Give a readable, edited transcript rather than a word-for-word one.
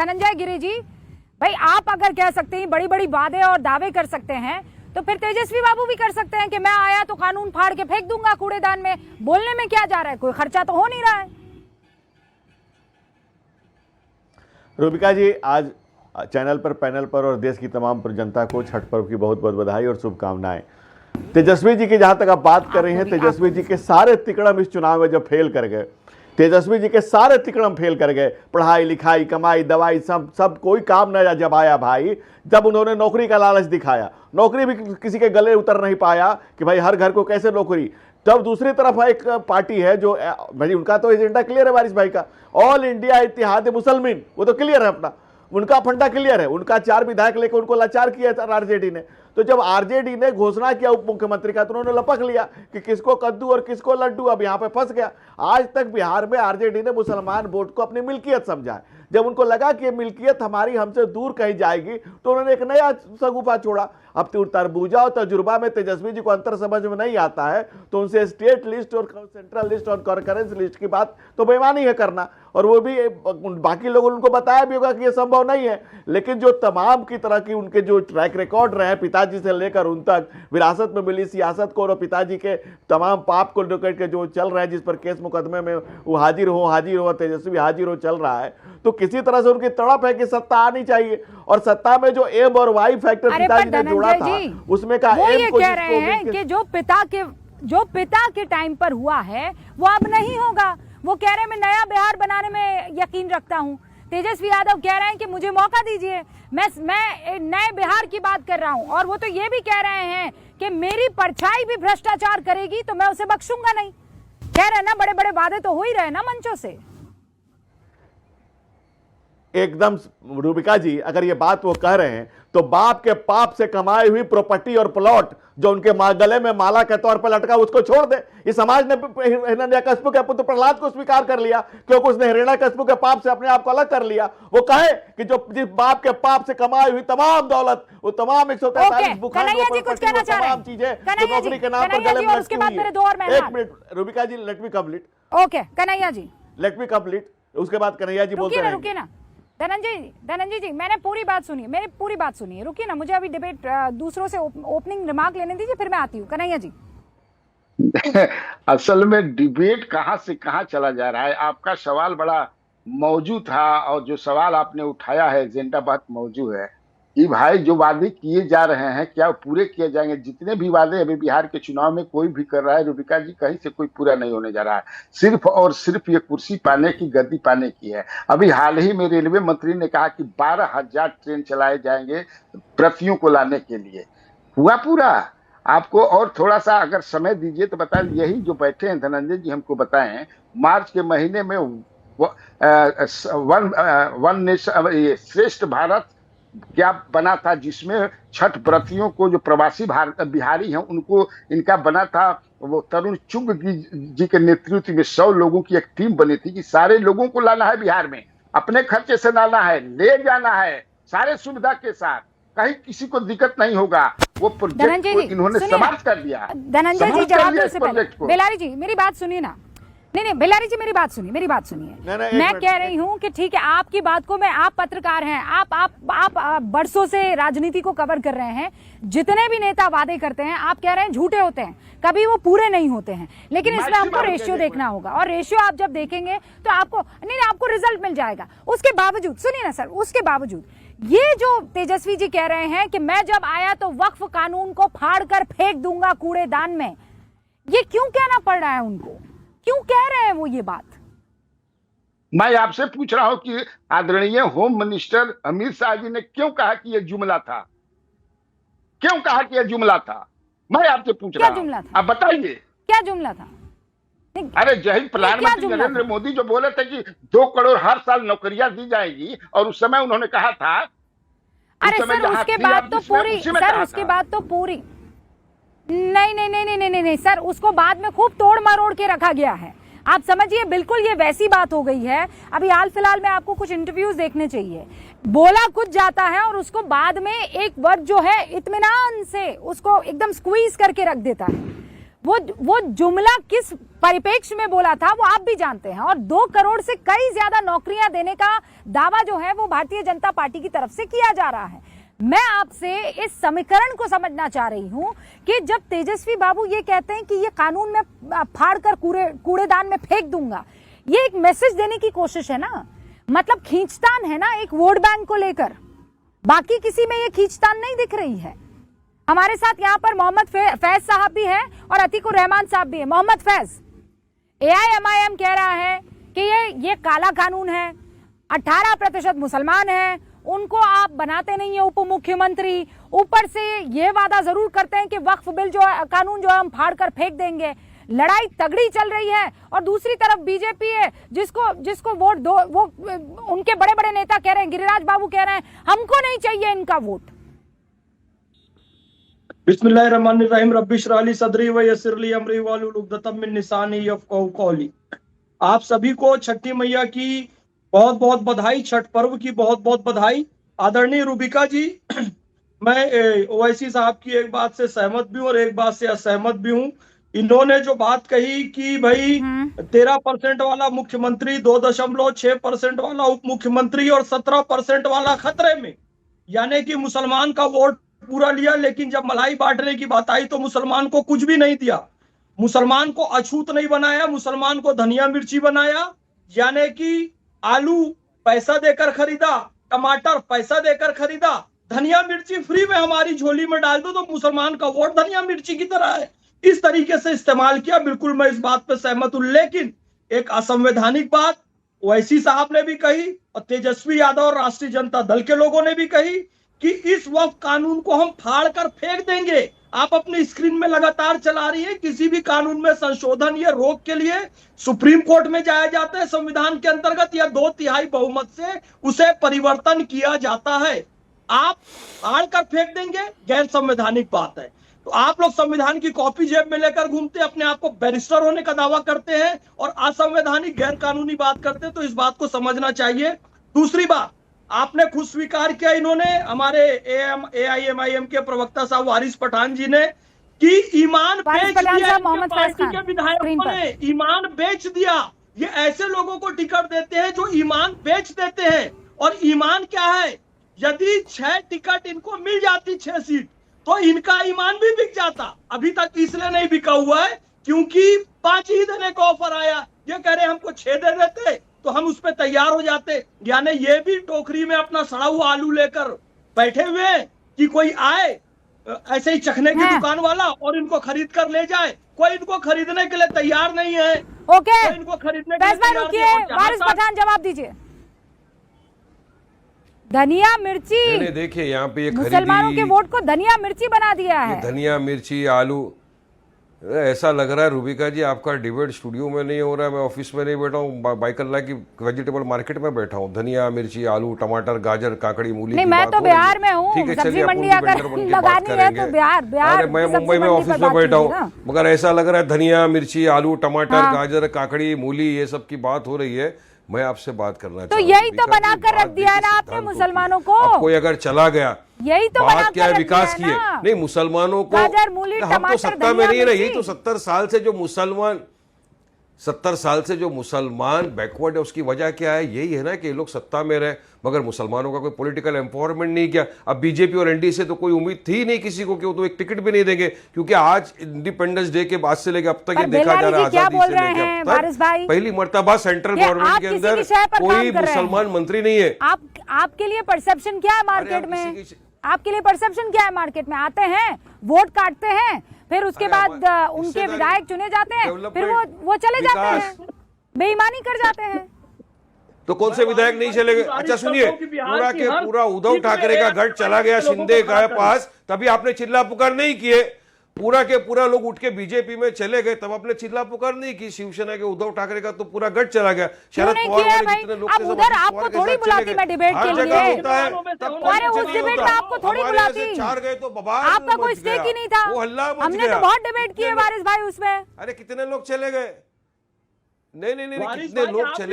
धनंजय गिरी जी, भाई आप अगर कह सकते हैं बड़ी बड़ी वादे और दावे कर सकते हैं तो फिर तेजस्वी बाबू भी कर सकते हैं कि मैं आया तो कानून फाड़ के फेंक दूंगा कूड़ेदान में। बोलने में क्या जा रहा है, कोई खर्चा तो हो नहीं रहा है। रूबिका जी, आज चैनल पर, पैनल पर और देश की तमाम जनता को छठ पर्व की बहुत बहुत बधाई और शुभकामनाएं। तेजस्वी जी की जहां तक आप बात कर रहे हैं, तेजस्वी जी के सारे तिकड़म इस चुनाव में जब फेल कर गए, तेजस्वी जी के सारे तिकड़म फेल कर गए, पढ़ाई लिखाई कमाई दवाई सब कोई काम न जब आया भाई, जब उन्होंने नौकरी का लालच दिखाया, नौकरी भी किसी के गले उतर नहीं पाया कि भाई हर घर को कैसे नौकरी। तब दूसरी तरफ एक पार्टी है जो भाई उनका तो एजेंडा क्लियर है, वारिस भाई का ऑल इंडिया इत्तेहाद मुसलमान, वो तो क्लियर है अपना, उनका फंडा क्लियर है। उनका 4 विधायक लेकर उनको लाचार किया था आरजेडी ने। तो जब आरजेडी ने घोषणा किया उप मुख्यमंत्री का तो उन्होंने लपक लिया कि किसको कद्दू और किसको लड्डू, अब यहां पे फंस गया। आज तक बिहार में आरजेडी ने मुसलमान वोट को अपनी मिल्कियत समझा है। जब उनको लगा कि ये मिल्कियत हमारी हमसे दूर कहीं जाएगी तो उन्होंने एक नया सगुफा छोड़ा। अब तरबूजा और तजुर्बा में तेजस्वी जी को अंतर समझ में नहीं आता है तो उनसे स्टेट लिस्ट और सेंट्रल लिस्ट और कॉन्करेंस लिस्ट की बात तो बेईमानी है करना, और वो भी बाकी लोगों ने उनको बताया भी होगा कि ये संभव नहीं है। लेकिन जो तमाम की तरह की उनके जो ट्रैक रिकॉर्ड रहे पिताजी से लेकर उन तक, विरासत में मिली सियासत को और पिताजी के तमाम पाप को लेकर के जो चल रहे हैं, जिस पर केस मुकदमे में वो हाजिर हो तेजस्वी हाजिर हो चल रहा है, तो किसी तरह से उनकी तड़प है कि सत्ता आनी चाहिए। और सत्ता में जो एम और वाई फैक्टर पिताजी ने जोड़ा था उसमें का एम को कह रहे हैं कि जो पिता के टाइम पर हुआ है वो अब नहीं होगा। वो कह रहे हैं मैं नया बिहार बनाने में यकीन रखता हूं। तेजस्वी यादव कह रहे हैं कि मुझे मौका दीजिए, मैं नए बिहार की बात कर रहा हूं। और वो तो ये भी कह रहे हैं कि मेरी परछाई भी भ्रष्टाचार करेगी तो मैं उसे बख्शूंगा नहीं। कह रहे हैं ना, बड़े बड़े वादे तो हो ही रहे ना मंचों से। एकदम रूबिका जी, अगर ये बात वो कह रहे हैं तो बाप के पाप से कमाई हुई प्रॉपर्टी और प्लॉट जो उनके गले में माला के तौर पर लटका उसको छोड़ दे। इस समाज ने हिरण्यकश्यप के पुत्र प्रहलाद को स्वीकार कर लिया क्योंकि उसने हिरण्यकश्यप के पाप से अपने आप को अलग कर लिया। वो कहे कि जो जिस बाप के पाप से कमाई हुई तमाम दौलत, वो तमाम 143 तमाम चीजें नौकरी के नाम पर गले में लटकी हुई है। 1 minute Rubika ji, let me complete. Okay Kanhaiya ji, let me complete. उसके बाद कन्हैया जी बोलते हैं। रुकिए ना धनंजय जी, मैंने पूरी बात सुनी, मेरी पूरी बात सुनिए, रुकिए ना, मुझे अभी डिबेट दूसरों से ओपनिंग रिमार्क लेने दीजिए, फिर मैं आती हूँ। कन्हैया जी असल में डिबेट कहां से कहां चला जा रहा है। आपका सवाल बड़ा मौजूद था और जो सवाल आपने उठाया है एजेंडा बहुत मौजूद है कि भाई जो वादे किए जा रहे हैं क्या पूरे किए जाएंगे। जितने भी वादे अभी बिहार के चुनाव में कोई भी कर रहा है रूबिका जी, कहीं से कोई पूरा नहीं होने जा रहा है। सिर्फ और सिर्फ ये कुर्सी पाने की, गद्दी पाने की है। अभी हाल ही में रेलवे मंत्री ने कहा कि 12,000 ट्रेन चलाए जाएंगे व्रतियों को लाने के लिए। हुआ पूरा? आपको और थोड़ा सा अगर समय दीजिए तो बता, यही जो बैठे हैं धनंजय जी हमको बताएं, मार्च के महीने में वन नेशन श्रेष्ठ भारत क्या बना था, जिसमें छठ व्रतियों को जो प्रवासी बिहारी हैं उनको इनका बना था। वो तरुण चुग जी के नेतृत्व में 100 लोगों की एक टीम बनी थी कि सारे लोगों को लाना है बिहार में, अपने खर्चे से लाना है, ले जाना है सारे सुविधा के साथ, कहीं किसी को दिक्कत नहीं होगा। वो प्रोजेक्ट को इन्होंने समाप्त कर दिया। धनंजय जी जवाब दो, बेलारी जी मेरी बात सुनिए ना। नहीं बेलारी जी मेरी बात सुनिए। मैं कह रही हूँ कि ठीक है, आपकी बात को आप पत्रकार हैं, आप बरसों से राजनीति को कवर कर रहे हैं। जितने भी नेता वादे करते हैं आप कह रहे हैं झूठे होते हैं, कभी वो पूरे नहीं होते हैं। लेकिन इसमें हमको रेशियो देखना होगा, और रेशियो आप जब देखेंगे तो आपको रिजल्ट मिल जाएगा। उसके बावजूद सुनिए ना सर, उसके बावजूद ये जो तेजस्वी जी कह रहे हैं कि मैं जब आया तो वक्फ कानून को फाड़ कर फेंक दूंगा कूड़ेदान में, ये क्यों कहना पड़ रहा है उनको? क्यों कह रहे हैं वो ये बात? मैं आपसे पूछ रहा हूं कि आदरणीय होम मिनिस्टर अमित शाह जी ने क्यों कहा कि यह जुमला था? क्यों कहा कि यह जुमला था? मैं आपसे पूछ रहा हूं, आप बताइए क्या जुमला था? अरे जय प्रधानमंत्री नरेंद्र मोदी जो बोले थे कि 2 करोड़ हर साल नौकरियां दी जाएगी, और उस समय उन्होंने कहा था, अरे सर उसके बाद तो पूरी नहीं सर, उसको बाद में खूब तोड़ मरोड़ के रखा गया है। आप समझिए, बिल्कुल ये वैसी बात हो गई है। अभी हाल फिलहाल में आपको कुछ इंटरव्यूज देखने चाहिए, बोला कुछ जाता है और उसको बाद में एक वर्ड जो है इत्मीनान से उसको एकदम स्क्वीज करके रख देता है। वो जुमला किस परिप्रेक्ष्य में बोला था वो आप भी जानते हैं। और 2 करोड़ से कई ज्यादा नौकरियां देने का दावा जो है वो भारतीय जनता पार्टी की तरफ से किया जा रहा है। मैं आपसे इस समीकरण को समझना चाह रही हूं कि जब तेजस्वी बाबू ये कहते हैं कि ये कानून में फाड़ कर कूड़ेदान में फेंक दूंगा, ये एक मैसेज देने की कोशिश है ना, मतलब खींचतान है ना एक वोट बैंक को लेकर। बाकी किसी में ये खींचतान नहीं दिख रही है। हमारे साथ यहाँ पर मोहम्मद फैज साहब भी है और अतीकुर रहमान साहब भी है। मोहम्मद फैज, AIMIM कह रहा है कि ये काला कानून है, 18% मुसलमान हैं, उनको आप बनाते नहीं है उप मुख्यमंत्री, ऊपर से ये वादा जरूर करते हैं कि वक्फ बिल जो कानून जो हम फाड़ कर फेंक देंगे। लड़ाई तगड़ी चल रही है और दूसरी तरफ बीजेपी है जिसको वोट दो, वो उनके बड़े बड़े नेता कह रहे हैं, गिरिराज बाबू कह रहे हैं हमको नहीं चाहिए इनका वोट। बिस्मिल्लाहिर्रहमानिर्रहीम रब्बि इश्रह ली सदरी व यस्सिर ली अमरी वाहलुल उक़दतम मिन लिसानी यफ़क़हू क़ौली। आप सभी को छठी मैया की बहुत बहुत बधाई, छठ पर्व की बहुत बहुत बधाई। आदरणीय रूबिका जी, मैं ओवैसी साहब की एक बात से सहमत भी हूँ और एक बात से असहमत भी हूँ। इन्होंने जो बात कही कि भाई 13% वाला मुख्यमंत्री, 2.6% वाला उप मुख्यमंत्री और 17% वाला खतरे में, यानी कि मुसलमान का वोट पूरा लिया, लेकिन जब मलाई बांटने की बात आई तो मुसलमान को कुछ भी नहीं दिया, मुसलमान को अछूत नहीं बनाया, मुसलमान को धनिया मिर्ची बनाया। यानी कि आलू पैसा देकर खरीदा, टमाटर पैसा देकर खरीदा, धनिया मिर्ची फ्री में हमारी झोली में डाल दो तो मुसलमान का वोट धनिया मिर्ची की तरह है, इस तरीके से इस्तेमाल किया। बिल्कुल मैं इस बात पे सहमत हूं। लेकिन एक असंवैधानिक बात ओवैसी साहब ने भी कही और तेजस्वी यादव और राष्ट्रीय जनता दल के लोगों ने भी कही कि इस वक्त कानून को हम फाड़ कर फेंक देंगे। आप अपनी स्क्रीन में लगातार चला रही है, किसी भी कानून में संशोधन या रोक के लिए सुप्रीम कोर्ट में जाया जाता है, संविधान के अंतर्गत या 2/3 बहुमत से उसे परिवर्तन किया जाता है। आप फाड़ कर फेंक देंगे, गैर संवैधानिक बात है। तो आप लोग संविधान की कॉपी जेब में लेकर घूमते हैं, अपने आप को बैरिस्टर होने का दावा करते हैं और असंवैधानिक गैर कानूनी बात करते हैं, तो इस बात को समझना चाहिए। दूसरी बात, आपने खुद स्वीकार किया, इन्होंने हमारे AIMIM के प्रवक्ता साहब वारिस पठान जी ने, कि ईमान बेच दिया, पार्टी के विधायकों ने ईमान बेच दिया। ये ऐसे लोगों को टिकट देते हैं जो ईमान बेच देते हैं। और ईमान क्या है? यदि 6 टिकट इनको मिल जाती, 6 सीट, तो इनका ईमान भी बिक जाता। अभी तक इसलिए नहीं बिका हुआ है क्योंकि 5 ही देने का ऑफर आया। ये कह रहे हमको 6 दे देते तो हम उस पर तैयार हो जाते। यानी ये भी टोकरी में अपना सड़ा हुआ आलू लेकर बैठे हुए हैं कि कोई आए ऐसे ही चखने की दुकान वाला और इनको खरीद कर ले जाए। कोई इनको खरीदने के लिए तैयार नहीं है। ओके, इनको खरीदने के लिए वारिस पठान जवाब दीजिए। धनिया मिर्ची, देखिए यहाँ पे मुसलमानों के वोट को धनिया मिर्ची बना दिया है। धनिया मिर्ची आलू, ऐसा लग रहा है रूबिका जी आपका डिबेट स्टूडियो में नहीं हो रहा है, मैं ऑफिस में नहीं बैठा हूँ, बाइकल्ला की वेजिटेबल मार्केट में बैठा हूँ। धनिया मिर्ची आलू टमाटर गाजर काकड़ी मूली नहीं, मैं तो बिहार में हूँ, सब्जी मंडी अगर लगानी है तो बिहार। मैं मुंबई में ऑफिस में बैठा हूँ, मगर ऐसा लग रहा है धनिया मिर्ची आलू टमाटर गाजर काकड़ी मूली ये सब की बात हो रही है। मैं आपसे बात करना तो यही तो बनाकर रख दिया है ना आपने मुसलमानों को। कोई अगर चला गया, यही तो बात क्या है विकास की है, नहीं मुसलमानों को, हम तो सत्ता में नहीं है ना, यही तो 70 साल से जो मुसलमान बैकवर्ड है उसकी वजह क्या है? यही है ना कि ये लोग सत्ता में रहे मगर मुसलमानों का कोई पॉलिटिकल एम्पावरमेंट नहीं किया। अब बीजेपी और एनडीए से तो कोई उम्मीद थी नहीं किसी को कि वो तो एक टिकट भी नहीं देंगे, क्योंकि आज इंडिपेंडेंस डे के बाद से लेकर अब तक ये देखा जा रहा है, आजादी से लेकर अब तक पहली मर्तबा सेंट्रल गवर्नमेंट के अंदर कोई मुसलमान मंत्री नहीं है। आपके लिए परसेप्शन क्या है मार्केट में? आपके लिए परसेप्शन क्या है मार्केट में? आते हैं, वोट काटते हैं, फिर उसके बाद उनके विधायक चुने जाते हैं, फिर वो चले जाते हैं, बेईमानी कर जाते हैं। तो कौन से विधायक नहीं चले गए? अच्छा सुनिए, पूरा के पूरा उद्धव ठाकरे का गढ़ चला गया शिंदे के पास, तभी आपने चिल्ला पुकार नहीं किए। पूरा के पूरा लोग उठ के बीजेपी में चले गए, तब आपने चिल्ला पुकार नहीं की। शिवसेना के उद्धव ठाकरे का तो पूरा गढ़ चला गया। शरद पवार वाले जितने लोग थे उधर आपको थोड़ी बुलाती मैं डिबेट के लिए, अरे उस डिबेट में आपको थोड़ी बुलाती, 4 गए तो बवाल, आपका कोई स्टेक ही नहीं था। वो हल्ला मच गया। हमने तो बहुत डिबेट किए वारिस भाई उसमें। अरे कितने लोग चले गए? नहीं कितने लोग चले